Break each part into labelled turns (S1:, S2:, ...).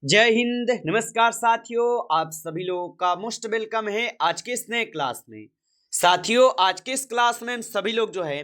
S1: जय हिंद। नमस्कार साथियों, आप सभी लोगों का मोस्ट वेलकम है आज के इस नए क्लास में। साथियों, आज के इस क्लास में हम सभी लोग जो है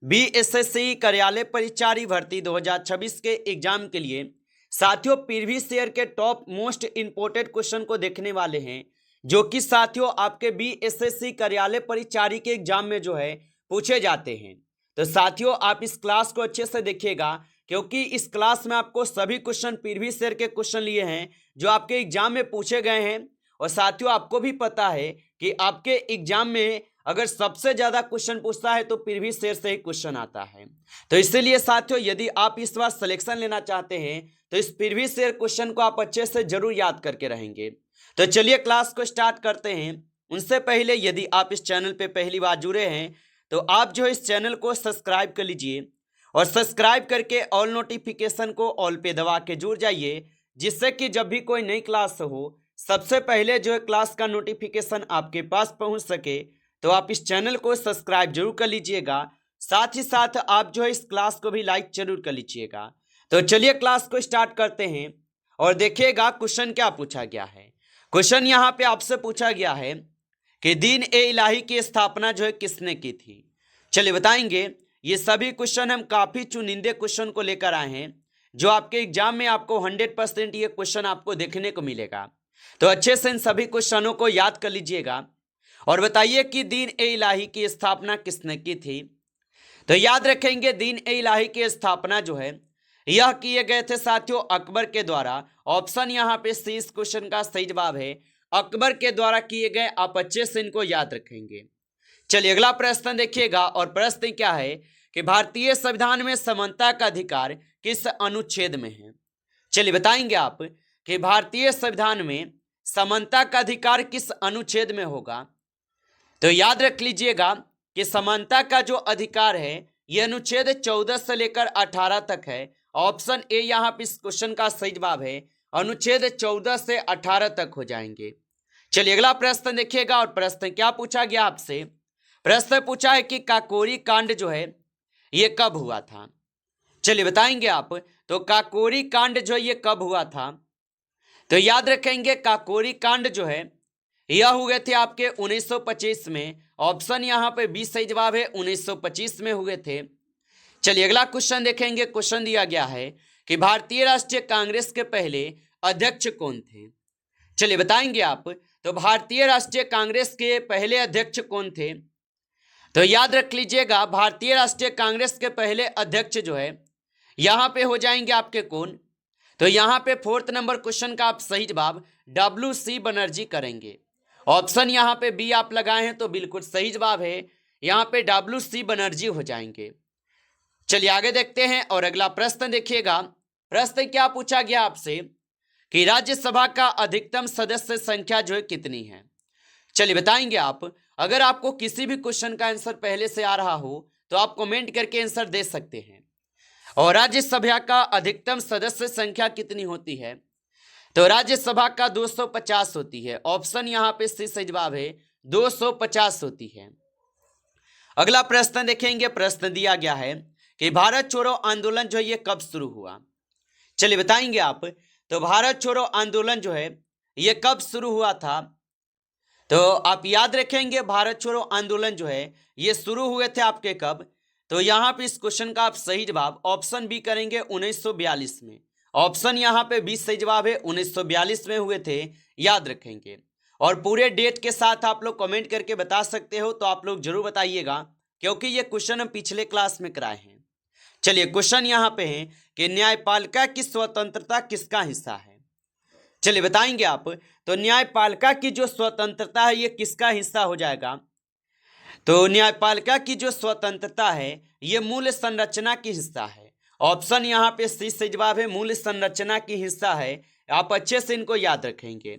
S1: बीएसएससी कार्यालय परिचारी भर्ती 2026 के एग्जाम के लिए साथियों प्रीवियस ईयर के टॉप मोस्ट इंपोर्टेंट क्वेश्चन को देखने वाले हैं, जो कि साथियों आपके बीएसएससी कार्यालय परिचारी के एग्जाम में जो है पूछे जाते हैं। तो साथियों, आप इस क्लास को अच्छे से देखिएगा, क्योंकि इस क्लास में आपको सभी क्वेश्चन प्रीवियस ईयर के क्वेश्चन लिए हैं जो आपके एग्जाम में पूछे गए हैं। और साथियों, आपको भी पता है कि आपके एग्जाम में अगर सबसे ज्यादा क्वेश्चन पूछता है तो प्रीवियस ईयर से ही क्वेश्चन आता है। तो इसीलिए साथियों, यदि आप इस बार सिलेक्शन लेना चाहते हैं तो इस प्रीवियस ईयर क्वेश्चन को आप अच्छे से जरूर याद करके रहेंगे। तो चलिए क्लास को स्टार्ट करते हैं। उनसे पहले यदि आप इस चैनल पे पहली बार जुड़े हैं तो आप जो इस चैनल को सब्सक्राइब कर लीजिए और सब्सक्राइब करके ऑल नोटिफिकेशन को ऑल पे दबा के जुड़ जाइए, जिससे कि जब भी कोई नई क्लास हो सबसे पहले जो है क्लास का नोटिफिकेशन आपके पास पहुंच सके। तो आप इस चैनल को सब्सक्राइब जरूर कर लीजिएगा, साथ ही साथ आप जो है इस क्लास को भी लाइक जरूर कर लीजिएगा। तो चलिए क्लास को स्टार्ट करते हैं और देखिएगा क्वेश्चन क्या पूछा गया है। क्वेश्चन यहाँ पे आपसे पूछा गया है कि दीन ए इलाही की स्थापना जो है किसने की थी। चलिए बताएंगे। ये सभी क्वेश्चन हम काफी चुनिंदे क्वेश्चन को लेकर आए हैं, जो आपके एग्जाम में आपको 100% ये क्वेश्चन आपको देखने को मिलेगा। तो अच्छे से इन सभी क्वेश्चनों को याद कर लीजिएगा और बताइए कि दीन ए इलाही की स्थापना किसने की थी। तो याद रखेंगे, दीन ए इलाही की स्थापना जो है यह किए गए थे साथियों अकबर के द्वारा। ऑप्शन यहाँ पे सी इस क्वेश्चन का सही जवाब है, अकबर के द्वारा किए गए। आप अच्छे से इनको याद रखेंगे। चलिए अगला प्रश्न देखिएगा, और प्रश्न क्या है कि भारतीय संविधान में समानता का अधिकार किस अनुच्छेद में है। चलिए बताएंगे आप कि भारतीय संविधान में समानता का अधिकार किस अनुच्छेद में होगा। तो याद रख लीजिएगा कि समानता का जो अधिकार है यह अनुच्छेद 14 से लेकर 18 तक है। ऑप्शन ए यहाँ पे इस क्वेश्चन का सही जवाब है, अनुच्छेद 14 से 18 तक हो जाएंगे। चलिए अगला प्रश्न देखिएगा, और प्रश्न क्या पूछा गया आपसे। प्रश्न पूछा है कि काकोरी कांड जो है ये कब हुआ था। चलिए बताएंगे आप। तो काकोरी कांड जो है ये कब हुआ था। तो याद रखेंगे, काकोरी कांड जो है यह हुए थे आपके 1925 में। ऑप्शन यहाँ पे 20 सही जवाब है, 1925 में हुए थे। चलिए अगला क्वेश्चन देखेंगे। क्वेश्चन दिया गया है कि भारतीय राष्ट्रीय कांग्रेस के पहले अध्यक्ष कौन थे। चलिए बताएंगे आप। तो भारतीय राष्ट्रीय कांग्रेस के पहले अध्यक्ष कौन थे। तो याद रख लीजिएगा, भारतीय राष्ट्रीय कांग्रेस के पहले अध्यक्ष जो है यहां पे हो जाएंगे आपके कौन। तो यहां पे 4th नंबर क्वेश्चन का आप सही जवाब WC बनर्जी करेंगे। ऑप्शन यहां पे बी आप लगाए हैं तो बिल्कुल सही जवाब है, यहां पे WC बनर्जी हो जाएंगे। चलिए आगे देखते हैं और अगला प्रश्न देखिएगा। प्रश्न क्या पूछा गया आपसे कि राज्यसभा का अधिकतम सदस्य संख्या जो है कितनी है। चलिए बताएंगे आप। अगर आपको किसी भी क्वेश्चन का आंसर पहले से आ रहा हो तो आप कमेंट करके आंसर दे सकते हैं। और राज्यसभा का अधिकतम सदस्य संख्या कितनी होती है। तो राज्यसभा का 250 होती है। ऑप्शन यहाँ पे सी सही जवाब है, 250 होती है। अगला प्रश्न देखेंगे। प्रश्न दिया गया है कि भारत छोड़ो आंदोलन जो है ये कब शुरू हुआ। चलिए बताएंगे आप। तो भारत छोड़ो आंदोलन जो है ये कब शुरू हुआ था। तो आप याद रखेंगे, भारत छोड़ो आंदोलन जो है ये शुरू हुए थे आपके कब। तो यहाँ पे इस क्वेश्चन का आप सही जवाब ऑप्शन बी करेंगे, 1942 में। ऑप्शन यहाँ पे 20 सही जवाब है, 1942 में हुए थे। याद रखेंगे और पूरे डेट के साथ आप लोग कमेंट करके बता सकते हो, तो आप लोग जरूर बताइएगा, क्योंकि ये क्वेश्चन हम पिछले क्लास में कराए हैं। चलिए क्वेश्चन यहाँ पे है कि न्यायपालिका की स्वतंत्रता किसका हिस्सा है। चलिए बताएंगे आप। तो न्यायपालिका की जो स्वतंत्रता है ये किसका हिस्सा हो जाएगा। तो न्यायपालिका की जो स्वतंत्रता है ये मूल संरचना की हिस्सा है। ऑप्शन यहाँ पे सी सही जवाब है, मूल संरचना की हिस्सा है। आप अच्छे से इनको याद रखेंगे।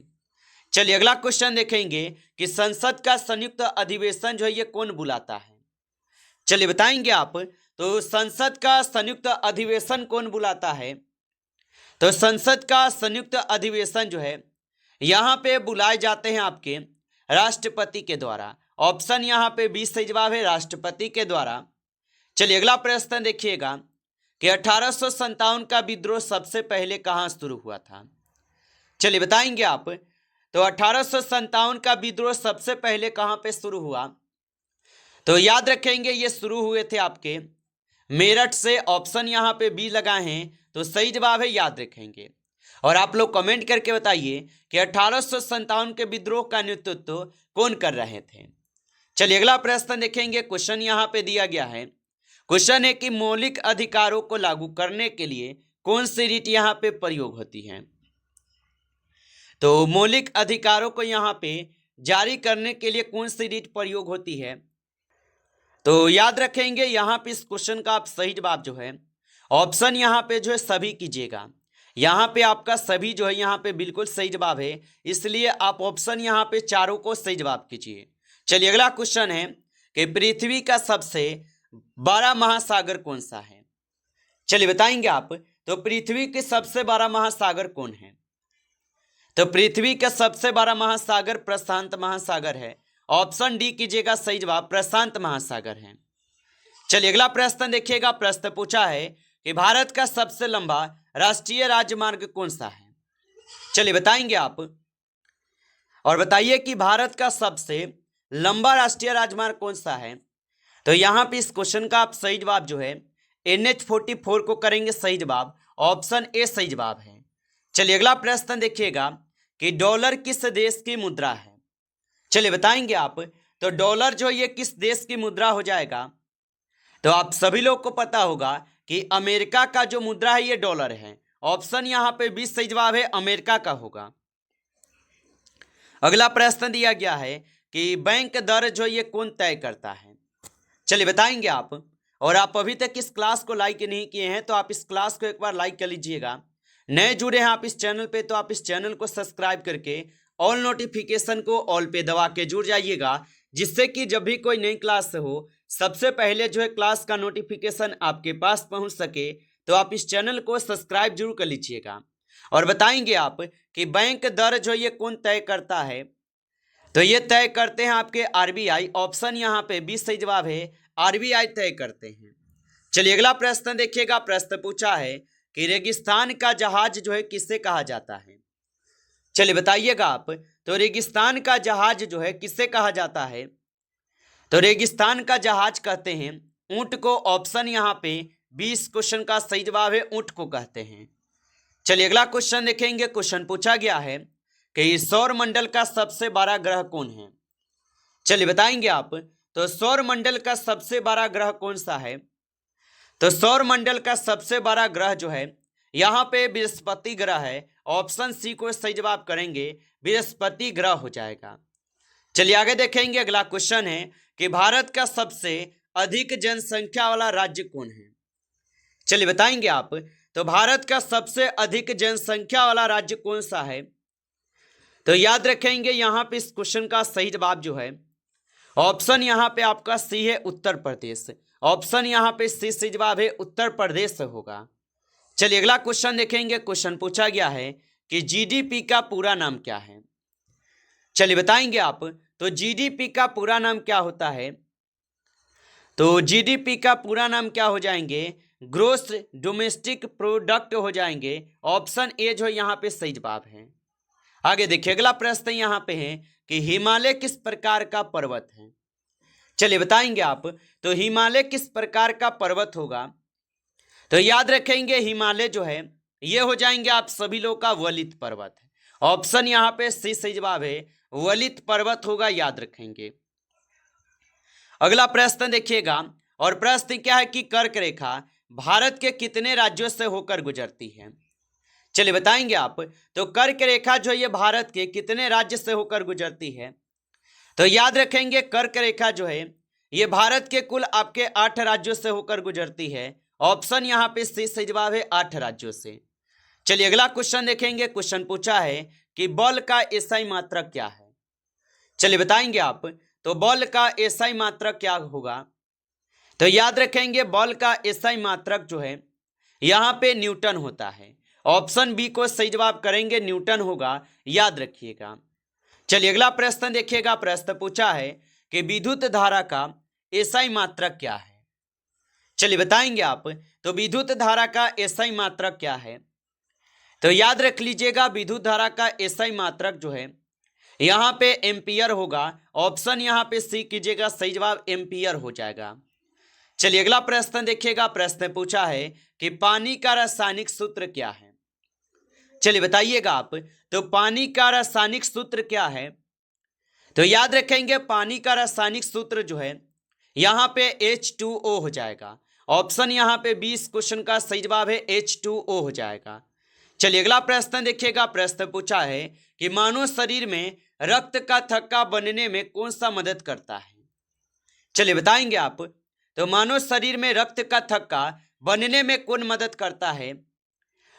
S1: चलिए अगला क्वेश्चन देखेंगे कि संसद का संयुक्त अधिवेशन जो है ये कौन बुलाता है। चलिए बताएंगे आप। तो संसद का संयुक्त अधिवेशन कौन बुलाता है। तो संसद का संयुक्त अधिवेशन जो है यहाँ पे बुलाए जाते हैं आपके राष्ट्रपति के द्वारा। ऑप्शन यहाँ पे 20 सही जवाब है, राष्ट्रपति के द्वारा। चलिए अगला प्रश्न देखिएगा कि 1857 का विद्रोह सबसे पहले कहाँ शुरू हुआ था। चलिए बताएंगे आप। तो 1857 का विद्रोह सबसे पहले कहां पे शुरू हुआ? तो याद रखेंगे ये शुरू हुए थे आपके मेरठ से। ऑप्शन यहां पे बी लगाए हैं, तो सही जवाब है, याद रखेंगे। और आप लोग कमेंट करके बताइए कि 1857 के विद्रोह का नेतृत्व कौन कर रहे थे। चलिए अगला प्रश्न देखेंगे। क्वेश्चन यहां पे दिया गया है। क्वेश्चन है कि मौलिक अधिकारों को लागू करने के लिए कौन सी रीत यहां पे प्रयोग होती है? तो मौलिक अधिकारों को यहां पे जारी करने के लिए कौन सी रीत प्रयोग होती है? तो याद रखेंगे यहां पे इस क्वेश्चन का आप सही जवाब जो है ऑप्शन यहां पे जो है सभी कीजिएगा। यहां पे आपका सभी जो है यहां पे बिल्कुल सही जवाब है, इसलिए आप ऑप्शन यहां पे चारों को सही जवाब कीजिए। चलिए अगला क्वेश्चन है कि पृथ्वी का सबसे बड़ा महासागर कौन सा है? चलिए बताएंगे आप। तो पृथ्वी के सबसे बड़ा महासागर कौन है? तो पृथ्वी का सबसे बड़ा महासागर प्रशांत महासागर है। ऑप्शन डी कीजिएगा, सही जवाब प्रशांत महासागर है। चलिए अगला प्रश्न देखिएगा। प्रश्न पूछा है कि भारत का सबसे लंबा राष्ट्रीय राजमार्ग कौन सा है? चलिए बताएंगे आप और बताइए कि भारत का सबसे लंबा राष्ट्रीय राजमार्ग कौन सा है। तो यहां पे इस क्वेश्चन का आप सही जवाब जो है NH-44 को करेंगे सही जवाब। ऑप्शन ए सही जवाब है। चलिए अगला प्रश्न देखिएगा कि डॉलर किस देश की मुद्रा है? चलिए बताएंगे आप। तो डॉलर जो ये किस देश की मुद्रा हो जाएगा? तो आप सभी लोग को पता होगा कि अमेरिका का जो मुद्रा है ये डॉलर है। ऑप्शन यहां पे 20 सही जवाब है, अमेरिका का होगा। अगला प्रश्न दिया गया है कि बैंक दर जो ये कौन तय करता है? चलिए बताएंगे आप। और आप अभी तक इस क्लास को लाइक नहीं किए हैं तो आप इस क्लास को एक बार लाइक कर लीजिएगा। नए जुड़े हैं आप इस चैनल पे तो आप इस चैनल को सब्सक्राइब करके ऑल नोटिफिकेशन को ऑल पे दबा के जुड़ जाइएगा, जिससे कि जब भी कोई नई क्लास हो सबसे पहले जो है क्लास का नोटिफिकेशन आपके पास पहुंच सके। तो आप इस चैनल को सब्सक्राइब जरूर कर लीजिएगा। और बताएंगे आप कि बैंक दर जो ये कौन तय करता है? तो ये तय करते हैं आपके RBI। ऑप्शन यहाँ पे 20 सही जवाब है, RBI तय करते हैं। चलिए अगला प्रश्न देखिएगा। प्रश्न पूछा है कि रेगिस्तान का जहाज जो है किससे कहा जाता है? चलिए बताइएगा आप। तो रेगिस्तान का जहाज जो है किससे कहा जाता है? तो रेगिस्तान का जहाज कहते हैं ऊंट को। ऑप्शन यहाँ पे 20 क्वेश्चन का सही जवाब है, ऊंट को कहते हैं। चलिए अगला क्वेश्चन देखेंगे। क्वेश्चन पूछा गया है कि सौर मंडल का सबसे बड़ा ग्रह कौन है? चलिए बताएंगे आप। तो सौर मंडल का सबसे बड़ा ग्रह कौन सा है? तो सौर मंडल का सबसे बड़ा ग्रह जो है यहाँ पे बृहस्पति ग्रह है। ऑप्शन सी को सही जवाब करेंगे, बृहस्पति ग्रह हो जाएगा। चलिए आगे देखेंगे। अगला क्वेश्चन है कि भारत का सबसे अधिक जनसंख्या वाला राज्य कौन है? चलिए बताएंगे आप। तो भारत का सबसे अधिक जनसंख्या वाला राज्य कौन सा है? तो याद रखेंगे यहाँ पे इस क्वेश्चन का सही जवाब जो है ऑप्शन यहाँ पे आपका सी है, उत्तर प्रदेश। ऑप्शन यहाँ पे सी सही जवाब है, उत्तर प्रदेश होगा। चलिए अगला क्वेश्चन देखेंगे। क्वेश्चन पूछा गया है कि GDP का पूरा नाम क्या है? चलिए बताएंगे आप। तो GDP का पूरा नाम क्या होता है? तो GDP का पूरा नाम क्या हो जाएंगे? ग्रोस डोमेस्टिक प्रोडक्ट हो जाएंगे। ऑप्शन ए जो यहाँ पे सही जवाब है। आगे देखिए अगला प्रश्न यहाँ पे है कि हिमालय किस प्रकार का पर्वत है? चलिए बताएंगे आप। तो हिमालय किस प्रकार का पर्वत होगा? तो याद रखेंगे हिमालय जो है ये हो जाएंगे आप सभी लोग का वलित पर्वत है। ऑप्शन यहाँ पे सी सही जवाब है, वलित पर्वत होगा, याद रखेंगे। अगला प्रश्न देखिएगा। और प्रश्न क्या है कि कर्क रेखा भारत के कितने राज्यों से होकर गुजरती है? चलिए बताएंगे आप। तो कर्क रेखा जो ये भारत के कितने राज्य से होकर गुजरती है? तो याद रखेंगे कर्क रेखा जो है ये भारत के कुल आपके 8 राज्यों से होकर गुजरती है। ऑप्शन यहाँ पे सी सही जवाब है, 8 राज्यों से। चलिए अगला क्वेश्चन देखेंगे। क्वेश्चन पूछा है कि बल का एसआई मात्रक क्या है? चलिए बताएंगे आप। तो बल का एसआई मात्रक क्या होगा? तो याद रखेंगे बल का एसआई मात्रक जो है यहाँ पे न्यूटन होता है। ऑप्शन बी को सही जवाब करेंगे, न्यूटन होगा, याद रखिएगा। चलिए अगला प्रश्न देखिएगा। प्रश्न पूछा है कि विद्युत धारा का एसआई मात्रक क्या है? चलिए बताएंगे आप। तो विद्युत धारा का एसआई मात्रक क्या है? तो याद रख लीजिएगा विद्युत धारा का एसआई मात्रक जो है यहाँ पे एम्पियर होगा। ऑप्शन यहाँ पे सी कीजिएगा, सही जवाब एम्पियर हो जाएगा। चलिए अगला प्रश्न देखिएगा। प्रश्न पूछा है कि पानी का रासायनिक सूत्र क्या है। चलिए बताइएगा आप, तो पानी का रासायनिक सूत्र क्या है। तो याद रखेंगे पानी का रासायनिक सूत्र जो है यहाँ पे H2O हो जाएगा। ऑप्शन यहाँ पे 20 क्वेश्चन का सही जवाब है H2O हो जाएगा। चलिए अगला प्रश्न देखिएगा। प्रश्न पूछा है कि मानव शरीर में रक्त का थक्का बनने में कौन सा मदद करता है। चलिए बताएंगे आप, तो मानव शरीर में रक्त का थक्का बनने में कौन मदद करता है।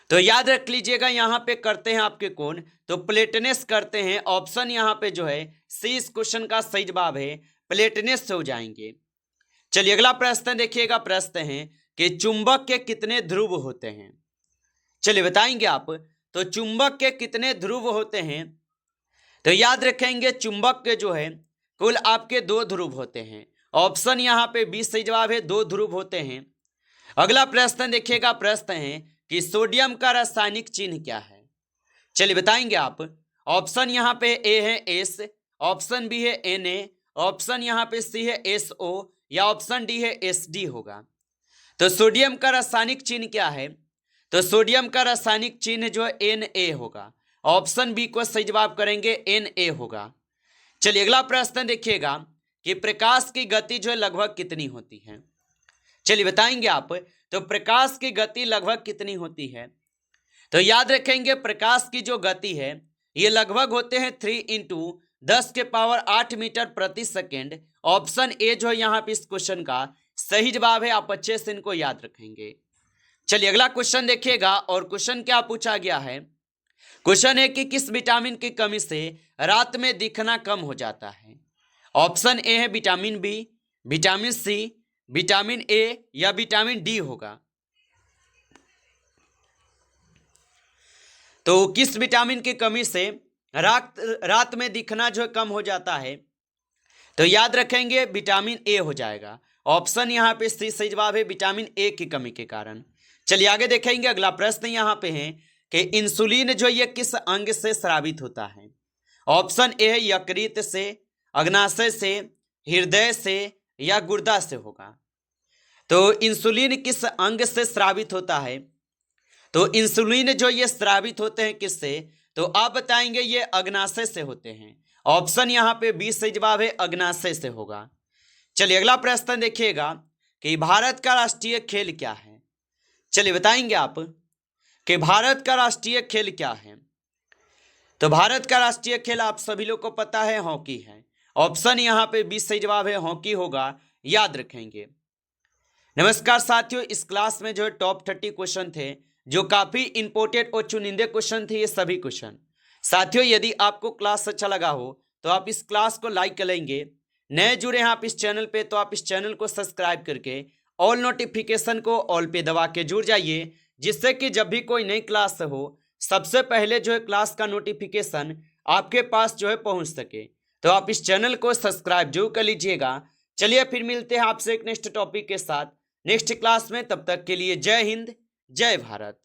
S1: तो याद रख लीजिएगा यहाँ पे करते हैं आपके कौन, तो प्लेटनेस करते हैं। ऑप्शन यहाँ पे जो है सी इस क्वेश्चन का सही जवाब है, प्लेटनेस से हो जाएंगे। चलिए अगला प्रश्न देखिएगा। प्रश्न है कि चुंबक के कितने ध्रुव होते हैं। चलिए बताएंगे आप, तो चुंबक के कितने ध्रुव होते हैं। तो याद रखेंगे चुंबक के जो है कुल आपके 2 ध्रुव होते हैं। ऑप्शन यहाँ पे 20 सही जवाब है, 2 ध्रुव होते हैं। अगला प्रश्न देखिएगा। प्रश्न है कि सोडियम का रासायनिक चिन्ह क्या है। चलिए बताएंगे आप, ऑप्शन यहाँ पे ए है एस, ऑप्शन बी है Na, ऑप्शन यहाँ पे सी है SO या ऑप्शन डी है SD होगा। तो सोडियम का रासायनिक चिन्ह क्या है। तो सोडियम का रासायनिक चिन्ह जो है Na होगा। ऑप्शन बी को सही जवाब करेंगे, Na होगा। चलिए अगला प्रश्न देखिएगा कि प्रकाश की गति जो है लगभग कितनी होती है। चलिए बताएंगे आप, तो प्रकाश की गति लगभग कितनी होती है। तो याद रखेंगे प्रकाश की जो गति है ये लगभग होते हैं 3 × 10⁸ मीटर प्रति सेकेंड। ऑप्शन ए जो है यहाँ पे इस क्वेश्चन का सही जवाब है। आप अच्छे से इनको याद रखेंगे। चलिए अगला क्वेश्चन देखिएगा। और क्वेश्चन क्या पूछा गया है। क्वेश्चन है कि किस विटामिन की कमी से रात में दिखना कम हो जाता है। ऑप्शन ए है vitamin B, vitamin C, vitamin A या विटामिन डी होगा। तो किस विटामिन की कमी से रात में दिखना जो है कम हो जाता है। तो याद रखेंगे विटामिन ए हो जाएगा। ऑप्शन यहाँ पे सी सही जवाब है, विटामिन ए की कमी के कारण। चलिए आगे देखेंगे। अगला प्रश्न यहाँ पे है कि इंसुलिन जो ये किस अंग से स्रावित होता है। ऑप्शन ए है यकृत से, अग्नाशय से, हृदय से या गुर्दा से होगा। तो इंसुलिन किस अंग से स्रावित होता है। तो इंसुलिन जो ये स्रावित होते हैं किससे, तो आप बताएंगे ये अग्नाशय से होते हैं। ऑप्शन यहाँ पे 20 सही जवाब है, अग्नाशय से होगा। चलिए अगला प्रश्न देखिएगा कि भारत का राष्ट्रीय खेल क्या है। चलिए बताएंगे आप कि भारत का राष्ट्रीय खेल क्या है। तो भारत का राष्ट्रीय खेल आप सभी लोग को पता है, हॉकी है। ऑप्शन यहाँ पे 20 सही जवाब है, हॉकी होगा, याद रखेंगे। नमस्कार साथियों, इस क्लास में जो है टॉप 30 क्वेश्चन थे जो काफी इंपॉर्टेंट और चुनिंदे क्वेश्चन थे। ये सभी क्वेश्चन साथियों, यदि आपको क्लास अच्छा लगा हो तो आप इस क्लास को लाइक कर लेंगे। नए जुड़े हैं आप इस चैनल पे तो आप इस चैनल को सब्सक्राइब करके ऑल नोटिफिकेशन को ऑल पे दबा के जुड़ जाइए, जिससे कि जब भी कोई नई क्लास हो सबसे पहले जो है क्लास का नोटिफिकेशन आपके पास जो है पहुंच सके। तो आप इस चैनल को सब्सक्राइब जरूर कर लीजिएगा। चलिए फिर मिलते हैं आपसे एक नेक्स्ट टॉपिक के साथ नेक्स्ट क्लास में। तब तक के लिए जय हिंद, जय भारत।